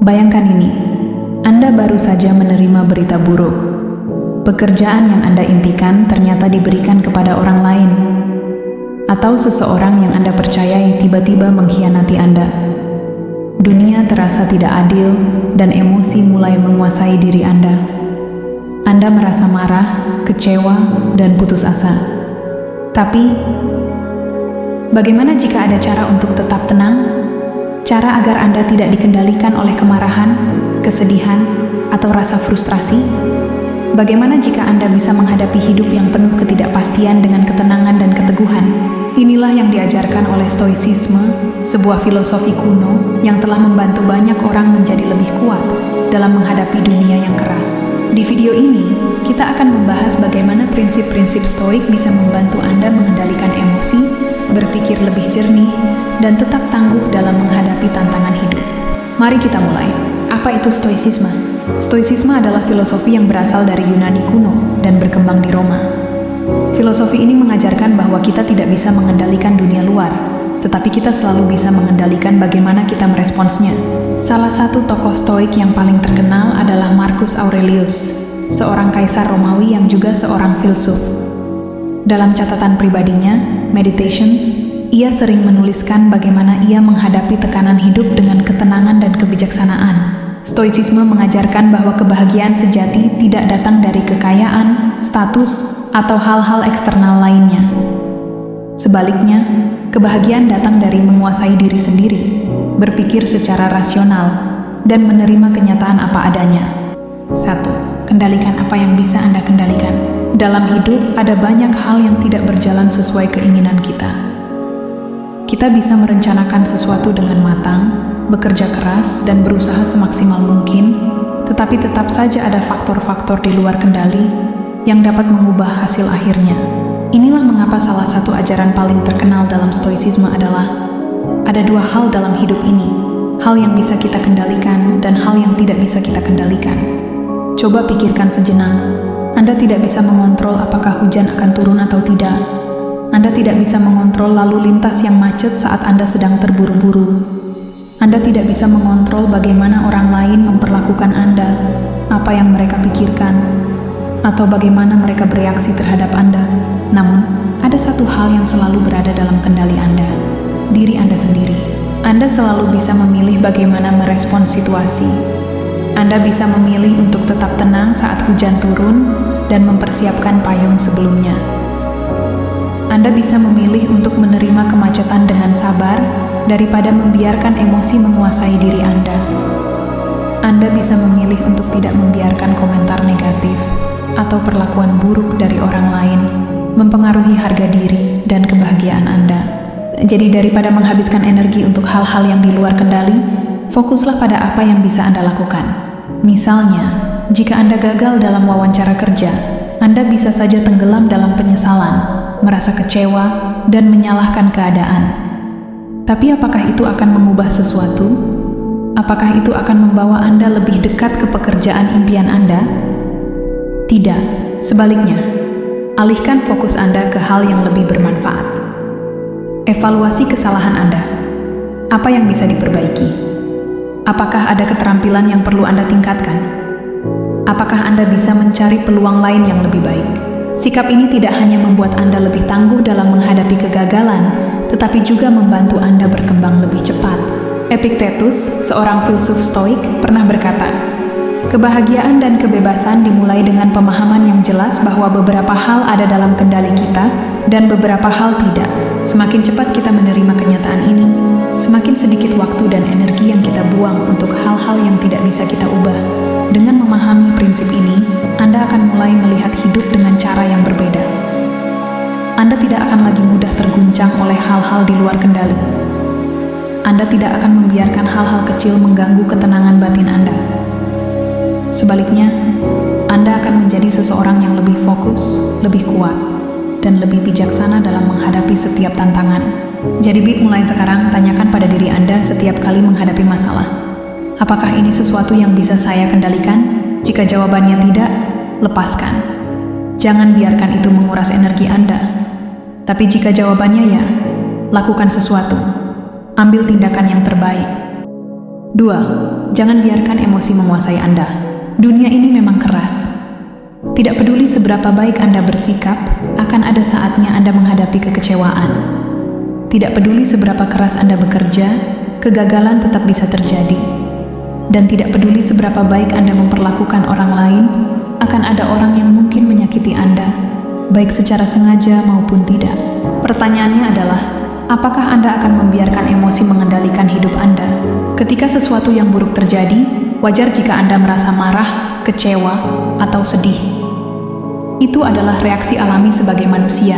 Bayangkan ini, Anda baru saja menerima berita buruk. Pekerjaan yang Anda impikan ternyata diberikan kepada orang lain. Atau seseorang yang Anda percayai tiba-tiba mengkhianati Anda. Dunia terasa tidak adil dan emosi mulai menguasai diri Anda. Anda merasa marah, kecewa, dan putus asa. Tapi, bagaimana jika ada cara untuk tetap tenang? Cara agar Anda tidak dikendalikan oleh kemarahan, kesedihan, atau rasa frustrasi? Bagaimana jika Anda bisa menghadapi hidup yang penuh ketidakpastian dengan ketenangan dan keteguhan? Inilah yang diajarkan oleh Stoicisme, sebuah filosofi kuno yang telah membantu banyak orang menjadi lebih kuat dalam menghadapi dunia yang keras. Di video ini, kita akan membahas bagaimana prinsip-prinsip Stoik bisa membantu Anda mengendalikan emosi, berpikir lebih jernih, dan tetap tangguh dalam menghadapi tantangan hidup. Mari kita mulai. Apa itu Stoicisme? Stoicisme adalah filosofi yang berasal dari Yunani kuno dan berkembang di Roma. Filosofi ini mengajarkan bahwa kita tidak bisa mengendalikan dunia luar, tetapi kita selalu bisa mengendalikan bagaimana kita meresponsnya. Salah satu tokoh Stoik yang paling terkenal adalah Marcus Aurelius, seorang kaisar Romawi yang juga seorang filsuf. Dalam catatan pribadinya, Meditations, ia sering menuliskan bagaimana ia menghadapi tekanan hidup dengan ketenangan dan kebijaksanaan. Stoicisme mengajarkan bahwa kebahagiaan sejati tidak datang dari kekayaan, status, atau hal-hal eksternal lainnya. Sebaliknya, kebahagiaan datang dari menguasai diri sendiri, berpikir secara rasional, dan menerima kenyataan apa adanya. 1. Kendalikan apa yang bisa Anda kendalikan. Dalam hidup, ada banyak hal yang tidak berjalan sesuai keinginan kita. Kita bisa merencanakan sesuatu dengan matang, bekerja keras, dan berusaha semaksimal mungkin, tetapi tetap saja ada faktor-faktor di luar kendali yang dapat mengubah hasil akhirnya. Inilah mengapa salah satu ajaran paling terkenal dalam Stoicisme adalah ada dua hal dalam hidup ini, hal yang bisa kita kendalikan dan hal yang tidak bisa kita kendalikan. Coba pikirkan sejenak. Anda tidak bisa mengontrol apakah hujan akan turun atau tidak. Anda tidak bisa mengontrol lalu lintas yang macet saat Anda sedang terburu-buru. Anda tidak bisa mengontrol bagaimana orang lain memperlakukan Anda, apa yang mereka pikirkan, atau bagaimana mereka bereaksi terhadap Anda. Namun, ada satu hal yang selalu berada dalam kendali Anda, diri Anda sendiri. Anda selalu bisa memilih bagaimana merespons situasi. Anda bisa memilih untuk tetap tenang saat hujan turun dan mempersiapkan payung sebelumnya. Anda bisa memilih untuk menerima kemacetan dengan sabar daripada membiarkan emosi menguasai diri Anda. Anda bisa memilih untuk tidak membiarkan komentar negatif atau perlakuan buruk dari orang lain mempengaruhi harga diri dan kebahagiaan Anda. Jadi daripada menghabiskan energi untuk hal-hal yang di luar kendali, fokuslah pada apa yang bisa Anda lakukan. Misalnya, jika Anda gagal dalam wawancara kerja, Anda bisa saja tenggelam dalam penyesalan, merasa kecewa, dan menyalahkan keadaan. Tapi apakah itu akan mengubah sesuatu? Apakah itu akan membawa Anda lebih dekat ke pekerjaan impian Anda? Tidak, sebaliknya. Alihkan fokus Anda ke hal yang lebih bermanfaat. Evaluasi kesalahan Anda. Apa yang bisa diperbaiki? Apakah ada keterampilan yang perlu Anda tingkatkan? Apakah Anda bisa mencari peluang lain yang lebih baik? Sikap ini tidak hanya membuat Anda lebih tangguh dalam menghadapi kegagalan, tetapi juga membantu Anda berkembang lebih cepat. Epictetus, seorang filsuf Stoik, pernah berkata, "Kebahagiaan dan kebebasan dimulai dengan pemahaman yang jelas bahwa beberapa hal ada dalam kendali kita dan beberapa hal tidak. Semakin cepat kita menerima kenyataan ini, semakin sedikit waktu dan energi yang kita buang untuk hal-hal yang tidak bisa kita ubah." Dengan memahami prinsip ini, Anda akan mulai melihat hidup dengan cara yang berbeda. Anda tidak akan lagi mudah terguncang oleh hal-hal di luar kendali. Anda tidak akan membiarkan hal-hal kecil mengganggu ketenangan batin Anda. Sebaliknya, Anda akan menjadi seseorang yang lebih fokus, lebih kuat, dan lebih bijaksana dalam menghadapi setiap tantangan. Jadi mulai sekarang, tanyakan pada diri Anda setiap kali menghadapi masalah. Apakah ini sesuatu yang bisa saya kendalikan? Jika jawabannya tidak, lepaskan. Jangan biarkan itu menguras energi Anda. Tapi jika jawabannya ya, lakukan sesuatu. Ambil tindakan yang terbaik. 2. Jangan biarkan emosi menguasai Anda. Dunia ini memang keras. Tidak peduli seberapa baik Anda bersikap, akan ada saatnya Anda menghadapi kekecewaan. Tidak peduli seberapa keras Anda bekerja, kegagalan tetap bisa terjadi. Dan tidak peduli seberapa baik Anda memperlakukan orang lain, akan ada orang yang mungkin menyakiti Anda, baik secara sengaja maupun tidak. Pertanyaannya adalah, apakah Anda akan membiarkan emosi mengendalikan hidup Anda? Ketika sesuatu yang buruk terjadi, wajar jika Anda merasa marah, kecewa, atau sedih. Itu adalah reaksi alami sebagai manusia.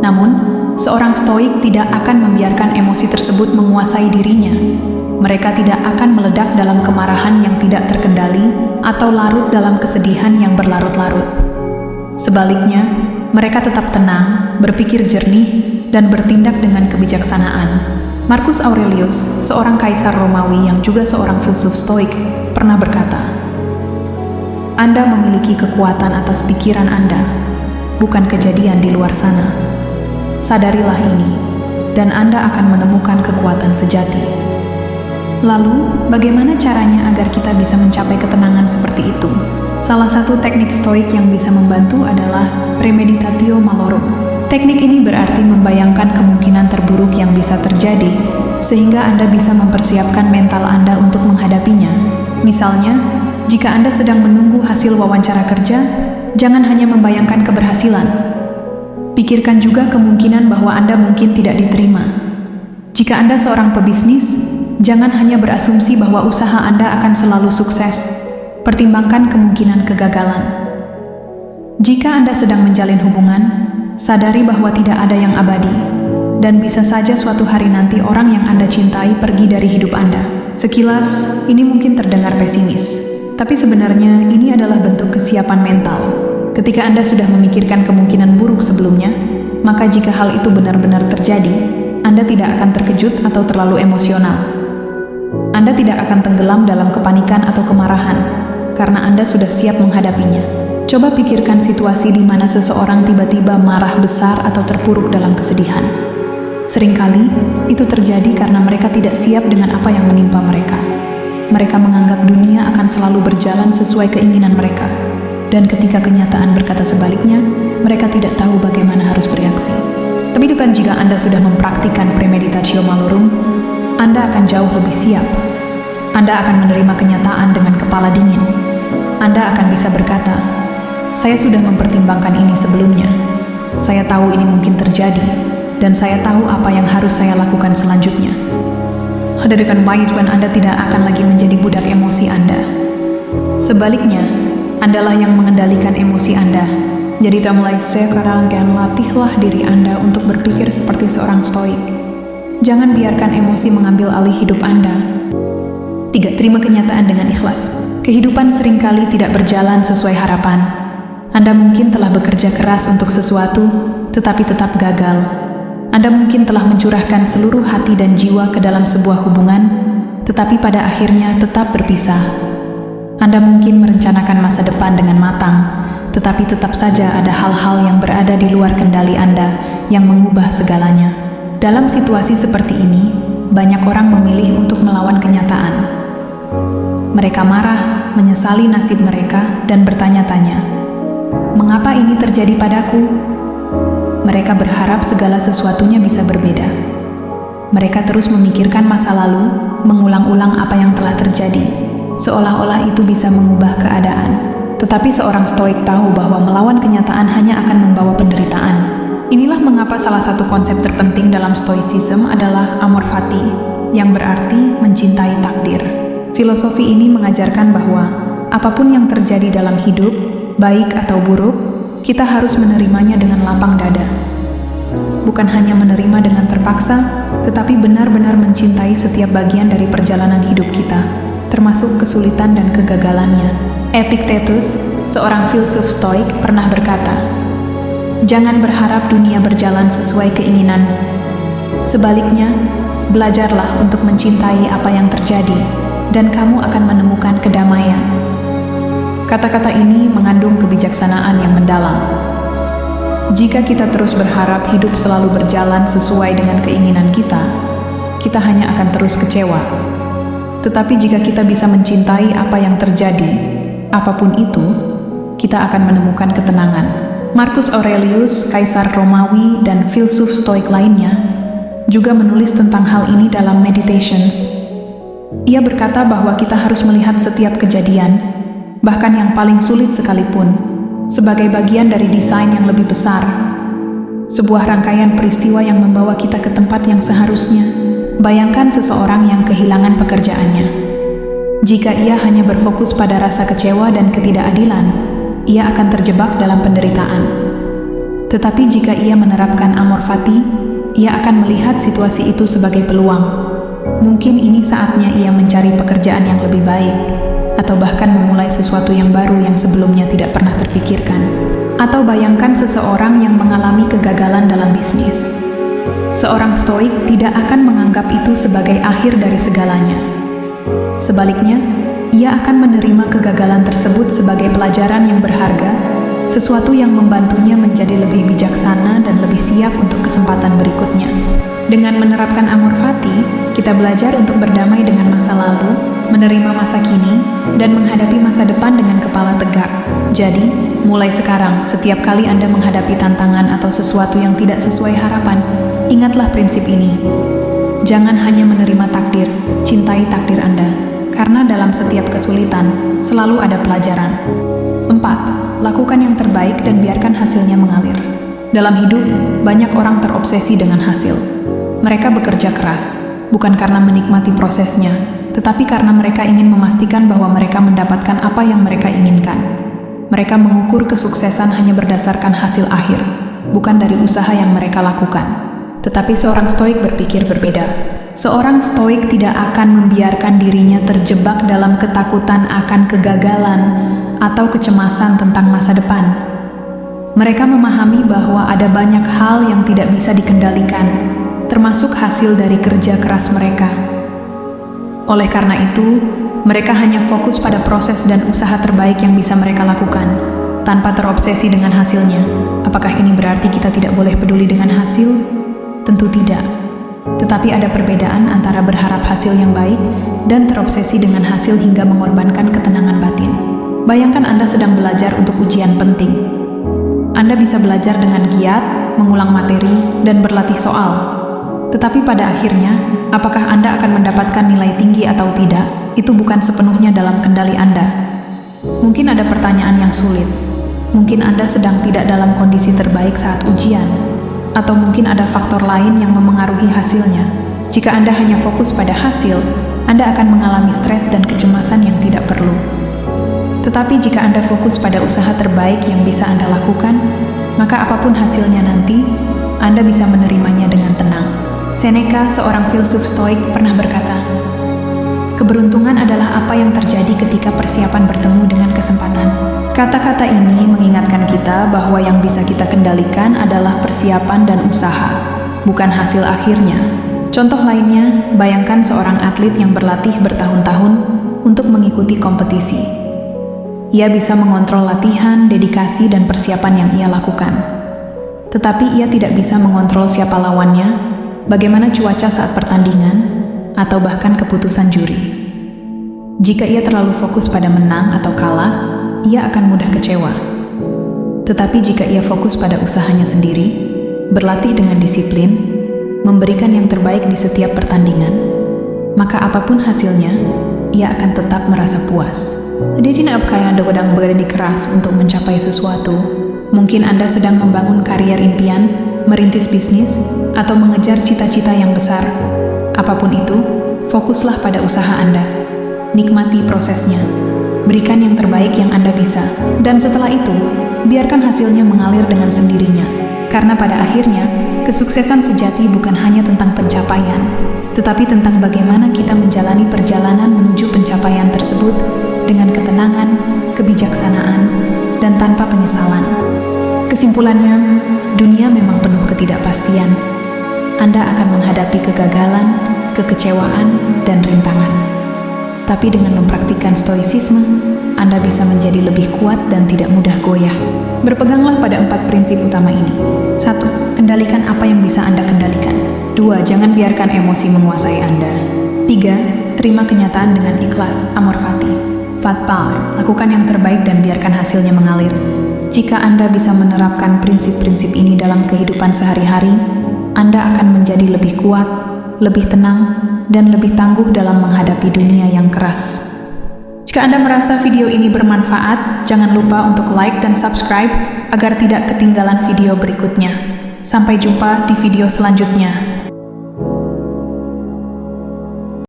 Namun, seorang stoik tidak akan membiarkan emosi tersebut menguasai dirinya. Mereka tidak akan meledak dalam kemarahan yang tidak terkendali atau larut dalam kesedihan yang berlarut-larut. Sebaliknya, mereka tetap tenang, berpikir jernih, dan bertindak dengan kebijaksanaan. Marcus Aurelius, seorang kaisar Romawi yang juga seorang filsuf stoik, pernah berkata, "Anda memiliki kekuatan atas pikiran Anda, bukan kejadian di luar sana. Sadarilah ini, dan Anda akan menemukan kekuatan sejati." Lalu, bagaimana caranya agar kita bisa mencapai ketenangan seperti itu? Salah satu teknik stoik yang bisa membantu adalah premeditatio malorum. Teknik ini berarti membayangkan kemungkinan terburuk yang bisa terjadi, sehingga Anda bisa mempersiapkan mental Anda untuk menghadapinya. Misalnya, jika Anda sedang menunggu hasil wawancara kerja, jangan hanya membayangkan keberhasilan. Pikirkan juga kemungkinan bahwa Anda mungkin tidak diterima. Jika Anda seorang pebisnis, jangan hanya berasumsi bahwa usaha Anda akan selalu sukses. Pertimbangkan kemungkinan kegagalan. Jika Anda sedang menjalin hubungan, sadari bahwa tidak ada yang abadi, dan bisa saja suatu hari nanti orang yang Anda cintai pergi dari hidup Anda. Sekilas, ini mungkin terdengar pesimis, tapi sebenarnya ini adalah bentuk kesiapan mental. Ketika Anda sudah memikirkan kemungkinan buruk sebelumnya, maka jika hal itu benar-benar terjadi, Anda tidak akan terkejut atau terlalu emosional. Anda tidak akan tenggelam dalam kepanikan atau kemarahan, karena Anda sudah siap menghadapinya. Coba pikirkan situasi di mana seseorang tiba-tiba marah besar atau terpuruk dalam kesedihan. Seringkali, itu terjadi karena mereka tidak siap dengan apa yang menimpa mereka. Mereka menganggap dunia akan selalu berjalan sesuai keinginan mereka. Dan ketika kenyataan berkata sebaliknya, mereka tidak tahu bagaimana harus bereaksi. Tapi itu kan jika Anda sudah mempraktikkan premeditatio malorum, Anda akan jauh lebih siap. Anda akan menerima kenyataan dengan kepala dingin. Anda akan bisa berkata, "Saya sudah mempertimbangkan ini sebelumnya. Saya tahu ini mungkin terjadi, dan saya tahu apa yang harus saya lakukan selanjutnya." Hadirkan Maitwan, Anda tidak akan lagi menjadi budak emosi Anda. Sebaliknya, Andalah yang mengendalikan emosi Anda. Jadi mulai sekarang latihlah diri Anda untuk berpikir seperti seorang stoik. Jangan biarkan emosi mengambil alih hidup Anda. 3. Terima kenyataan dengan ikhlas. Kehidupan seringkali tidak berjalan sesuai harapan. Anda mungkin telah bekerja keras untuk sesuatu, tetapi tetap gagal. Anda mungkin telah mencurahkan seluruh hati dan jiwa ke dalam sebuah hubungan, tetapi pada akhirnya tetap berpisah. Anda mungkin merencanakan masa depan dengan matang, tetapi tetap saja ada hal-hal yang berada di luar kendali Anda yang mengubah segalanya. Dalam situasi seperti ini, banyak orang memilih untuk melawan kenyataan. Mereka marah, menyesali nasib mereka, dan bertanya-tanya, "Mengapa ini terjadi padaku?" Mereka berharap segala sesuatunya bisa berbeda. Mereka terus memikirkan masa lalu, mengulang-ulang apa yang telah terjadi, seolah-olah itu bisa mengubah keadaan. Tetapi seorang stoik tahu bahwa melawan kenyataan hanya akan membawa penderitaan. Inilah mengapa salah satu konsep terpenting dalam stoicism adalah amor fati, yang berarti mencintai takdir. Filosofi ini mengajarkan bahwa apapun yang terjadi dalam hidup, baik atau buruk, kita harus menerimanya dengan lapang dada. Bukan hanya menerima dengan terpaksa, tetapi benar-benar mencintai setiap bagian dari perjalanan hidup kita, termasuk kesulitan dan kegagalannya. Epictetus, seorang filsuf stoik, pernah berkata, "Jangan berharap dunia berjalan sesuai keinginanmu. Sebaliknya, belajarlah untuk mencintai apa yang terjadi, dan kamu akan menemukan kedamaian." Kata-kata ini mengandung kebijaksanaan yang mendalam. Jika kita terus berharap hidup selalu berjalan sesuai dengan keinginan kita, kita hanya akan terus kecewa. Tetapi jika kita bisa mencintai apa yang terjadi, apapun itu, kita akan menemukan ketenangan. Marcus Aurelius, kaisar Romawi, dan filsuf Stoik lainnya juga menulis tentang hal ini dalam Meditations. Ia berkata bahwa kita harus melihat setiap kejadian, bahkan yang paling sulit sekalipun, sebagai bagian dari desain yang lebih besar. Sebuah rangkaian peristiwa yang membawa kita ke tempat yang seharusnya. Bayangkan seseorang yang kehilangan pekerjaannya. Jika ia hanya berfokus pada rasa kecewa dan ketidakadilan, ia akan terjebak dalam penderitaan. Tetapi jika ia menerapkan amor fati, ia akan melihat situasi itu sebagai peluang. Mungkin ini saatnya ia mencari pekerjaan yang lebih baik, atau bahkan memulai sesuatu yang baru yang sebelumnya tidak pernah terpikirkan. Atau bayangkan seseorang yang mengalami kegagalan dalam bisnis. Seorang stoik tidak akan menganggap itu sebagai akhir dari segalanya. Sebaliknya, ia akan menerima kegagalan tersebut sebagai pelajaran yang berharga, sesuatu yang membantunya menjadi lebih bijaksana dan lebih siap untuk kesempatan berikutnya. Dengan menerapkan amor fati, kita belajar untuk berdamai dengan masa lalu, menerima masa kini, dan menghadapi masa depan dengan kepala tegak. Jadi, mulai sekarang, setiap kali Anda menghadapi tantangan atau sesuatu yang tidak sesuai harapan, ingatlah prinsip ini. Jangan hanya menerima takdir, cintai takdir Anda, karena dalam setiap kesulitan, selalu ada pelajaran. 4. Lakukan yang terbaik dan biarkan hasilnya mengalir. Dalam hidup, banyak orang terobsesi dengan hasil. Mereka bekerja keras, bukan karena menikmati prosesnya, tetapi karena mereka ingin memastikan bahwa mereka mendapatkan apa yang mereka inginkan. Mereka mengukur kesuksesan hanya berdasarkan hasil akhir, bukan dari usaha yang mereka lakukan. Tetapi seorang stoik berpikir berbeda. Seorang stoik tidak akan membiarkan dirinya terjebak dalam ketakutan akan kegagalan atau kecemasan tentang masa depan. Mereka memahami bahwa ada banyak hal yang tidak bisa dikendalikan, termasuk hasil dari kerja keras mereka. Oleh karena itu, mereka hanya fokus pada proses dan usaha terbaik yang bisa mereka lakukan, tanpa terobsesi dengan hasilnya. Apakah ini berarti kita tidak boleh peduli dengan hasil? Tentu tidak. Tetapi ada perbedaan antara berharap hasil yang baik dan terobsesi dengan hasil hingga mengorbankan ketenangan batin. Bayangkan Anda sedang belajar untuk ujian penting. Anda bisa belajar dengan giat, mengulang materi, dan berlatih soal. Tetapi pada akhirnya, apakah Anda akan mendapatkan nilai tinggi atau tidak? Itu bukan sepenuhnya dalam kendali Anda. Mungkin ada pertanyaan yang sulit. Mungkin Anda sedang tidak dalam kondisi terbaik saat ujian, atau mungkin ada faktor lain yang memengaruhi hasilnya. Jika Anda hanya fokus pada hasil, Anda akan mengalami stres dan kecemasan yang tidak perlu. Tetapi jika Anda fokus pada usaha terbaik yang bisa Anda lakukan, maka apapun hasilnya nanti, Anda bisa menerimanya dengan tenang. Seneca, seorang filsuf stoik, pernah berkata, "Keberuntungan adalah apa yang terjadi ketika persiapan bertemu dengan kesempatan." Kata-kata ini mengingatkan kita bahwa yang bisa kita kendalikan adalah persiapan dan usaha, bukan hasil akhirnya. Contoh lainnya, bayangkan seorang atlet yang berlatih bertahun-tahun untuk mengikuti kompetisi. Ia bisa mengontrol latihan, dedikasi, dan persiapan yang ia lakukan. Tetapi ia tidak bisa mengontrol siapa lawannya, bagaimana cuaca saat pertandingan, atau bahkan keputusan juri. Jika ia terlalu fokus pada menang atau kalah, ia akan mudah kecewa. Tetapi jika ia fokus pada usahanya sendiri, berlatih dengan disiplin, memberikan yang terbaik di setiap pertandingan, maka apapun hasilnya, ia akan tetap merasa puas. Dia tidak kaya Anda sedang bekerja keras untuk mencapai sesuatu. Mungkin Anda sedang membangun karier impian, merintis bisnis, atau mengejar cita-cita yang besar. Apapun itu, fokuslah pada usaha Anda. Nikmati prosesnya. Berikan yang terbaik yang Anda bisa. Dan setelah itu, biarkan hasilnya mengalir dengan sendirinya. Karena pada akhirnya, kesuksesan sejati bukan hanya tentang pencapaian, tetapi tentang bagaimana kita menjalani perjalanan menuju pencapaian tersebut dengan ketenangan, kebijaksanaan, dan tanpa penyesalan. Kesimpulannya, dunia memang penuh ketidakpastian. Anda akan menghadapi kegagalan, kekecewaan, dan rintangan. Tapi dengan mempraktikkan stoicisme, Anda bisa menjadi lebih kuat dan tidak mudah goyah. Berpeganglah pada 4 prinsip utama ini. 1. Kendalikan apa yang bisa Anda kendalikan. 2. Jangan biarkan emosi menguasai Anda. 3. terima kenyataan dengan ikhlas. Amor fati. Fatpa, lakukan yang terbaik dan biarkan hasilnya mengalir. Jika Anda bisa menerapkan prinsip-prinsip ini dalam kehidupan sehari-hari, Anda akan menjadi lebih kuat, lebih tenang, dan lebih tangguh dalam menghadapi dunia yang keras. Jika Anda merasa video ini bermanfaat, jangan lupa untuk like dan subscribe agar tidak ketinggalan video berikutnya. Sampai jumpa di video selanjutnya.